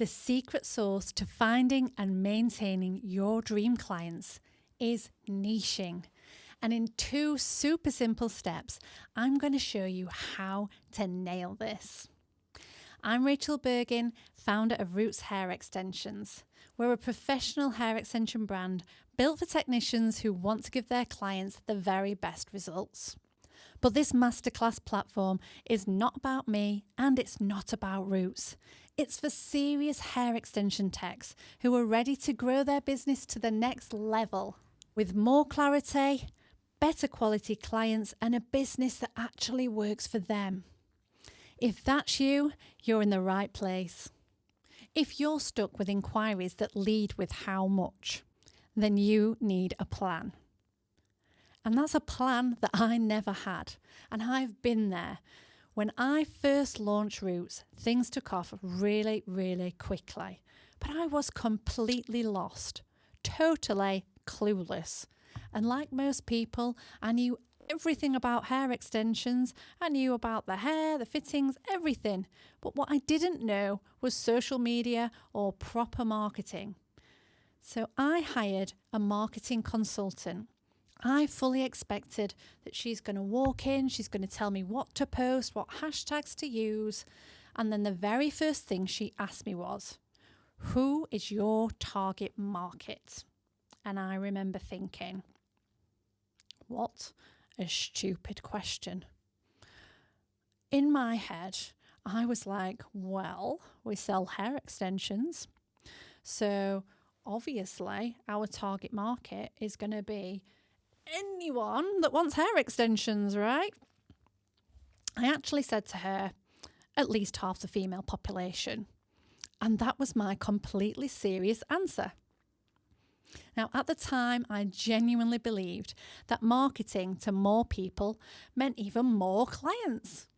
The secret sauce to finding and maintaining your dream clients is niching. And in 2 super simple steps, I'm going to show you how to nail this. I'm Rachel Bergin, founder of Roots Hair Extensions. We're a professional hair extension brand built for technicians who want to give their clients the very best results. But this masterclass platform is not about me and it's not about Roots. It's for serious hair extension techs who are ready to grow their business to the next level with more clarity, better quality clients, and a business that actually works for them. If that's you, you're in the right place. If you're stuck with inquiries that lead with how much, then you need a plan. And that's a plan that I never had. And I've been there. When I first launched Roots, things took off really, really quickly. But I was completely lost, totally clueless. And like most people, I knew everything about hair extensions. I knew about the hair, the fittings, everything. But what I didn't know was social media or proper marketing. So I hired a marketing consultant. I fully expected that she's going to walk in, she's going to tell me what to post, what hashtags to use. And then the very first thing she asked me was, who is your target market? And I remember thinking, what a stupid question. In my head, I was like, well, we sell hair extensions. So obviously our target market is going to be anyone that wants hair extensions, right? I actually said to her, at least half the female population. And that was my completely serious answer. Now, at the time, I genuinely believed that marketing to more people meant even more clients.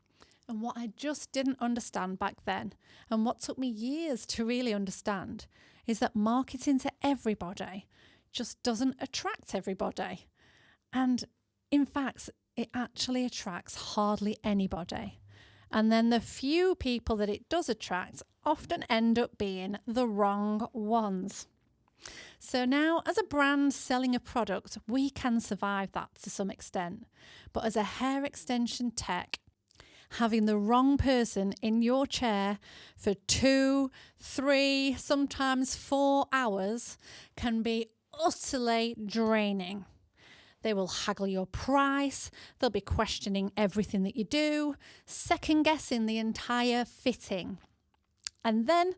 And what I just didn't understand back then, and what took me years to really understand, is that marketing to everybody just doesn't attract everybody. And in fact, it actually attracts hardly anybody. And then the few people that it does attract often end up being the wrong ones. So now, as a brand selling a product, we can survive that to some extent. But as a hair extension tech, having the wrong person in your chair for 2, 3, sometimes 4 hours can be utterly draining. They will haggle your price, they'll be questioning everything that you do, second guessing the entire fitting. And then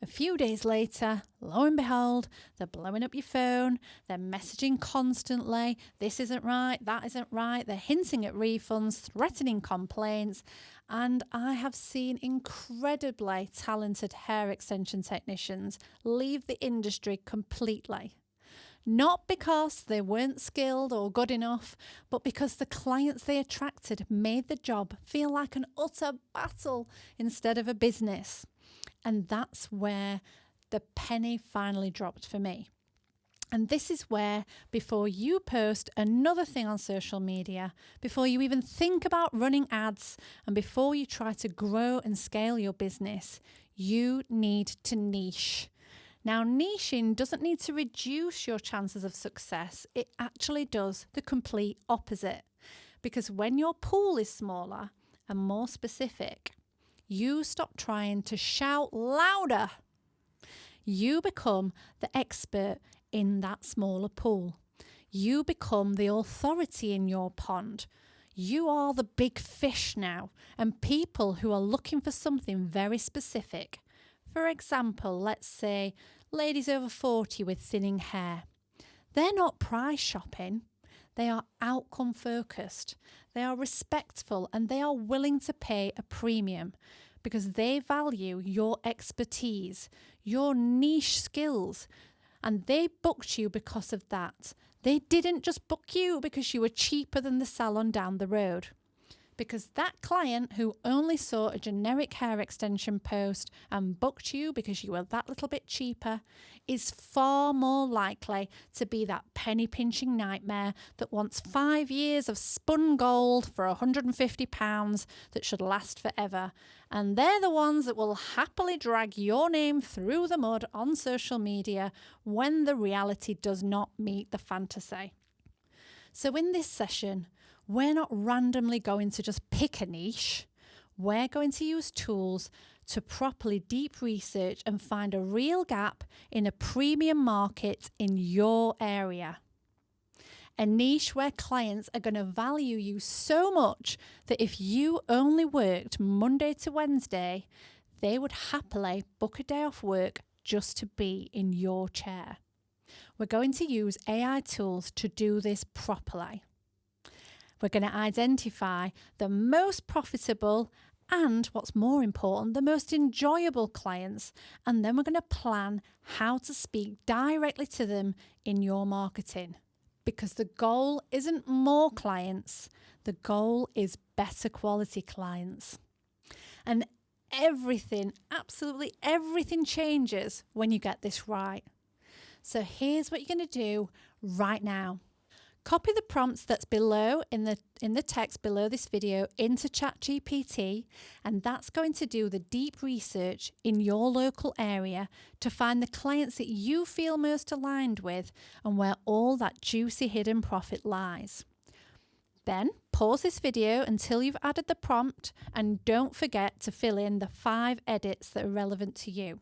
a few days later, lo and behold, they're blowing up your phone, they're messaging constantly, this isn't right, that isn't right, they're hinting at refunds, threatening complaints, and I have seen incredibly talented hair extension technicians leave the industry completely. Not because they weren't skilled or good enough, but because the clients they attracted made the job feel like an utter battle instead of a business. And that's where the penny finally dropped for me. And this is where, before you post another thing on social media, before you even think about running ads, and before you try to grow and scale your business, you need to niche. Now, niching doesn't need to reduce your chances of success. It actually does the complete opposite. Because when your pool is smaller and more specific, you stop trying to shout louder. You become the expert in that smaller pool. You become the authority in your pond. You are the big fish now, and people who are looking for something very specific. For example, let's say ladies over 40 with thinning hair. They're not price shopping. They are outcome focused. They are respectful, and they are willing to pay a premium because they value your expertise, your niche skills, and they booked you because of that. They didn't just book you because you were cheaper than the salon down the road. because that client who only saw a generic hair extension post and booked you because you were that little bit cheaper is far more likely to be that penny pinching nightmare that wants 5 years of spun gold for £150 that should last forever. And they're the ones that will happily drag your name through the mud on social media when the reality does not meet the fantasy. So in this session, we're not randomly going to just pick a niche. We're going to use tools to properly deep research and find a real gap in a premium market in your area. A niche where clients are going to value you so much that if you only worked Monday to Wednesday, they would happily book a day off work just to be in your chair. We're going to use AI tools to do this properly. We're going to identify the most profitable and, what's more important, the most enjoyable clients, and then we're going to plan how to speak directly to them in your marketing. Because the goal isn't more clients, the goal is better quality clients. And everything, absolutely everything changes when you get this right. So here's what you're going to do right now. Copy the prompts that's below in the text below this video into ChatGPT, and that's going to do the deep research in your local area to find the clients that you feel most aligned with and where all that juicy hidden profit lies. Then pause this video until you've added the prompt, and don't forget to fill in the 5 edits that are relevant to you.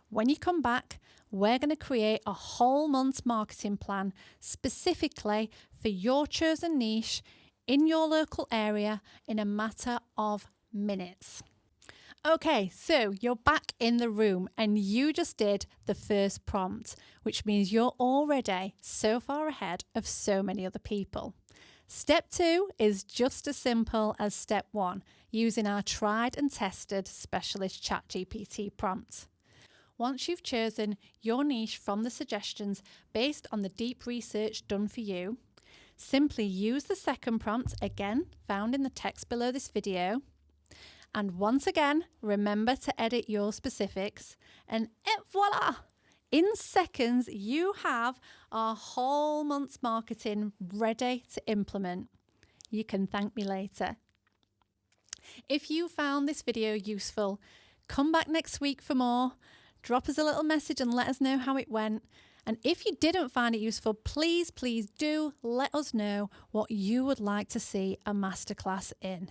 When you come back, we're going to create a whole month's marketing plan specifically for your chosen niche in your local area in a matter of minutes. Okay, so you're back in the room and you just did the first prompt, which means you're already so far ahead of so many other people. Step 2 is just as simple as step 1, using our tried and tested specialist ChatGPT prompts. Once you've chosen your niche from the suggestions based on the deep research done for you, simply use the second prompt, again found in the text below this video. And once again, remember to edit your specifics, and voila! In seconds, you have our whole month's marketing ready to implement. You can thank me later. If you found this video useful, come back next week for more. Drop us a little message and let us know how it went. And if you didn't find it useful, please do let us know what you would like to see a masterclass in.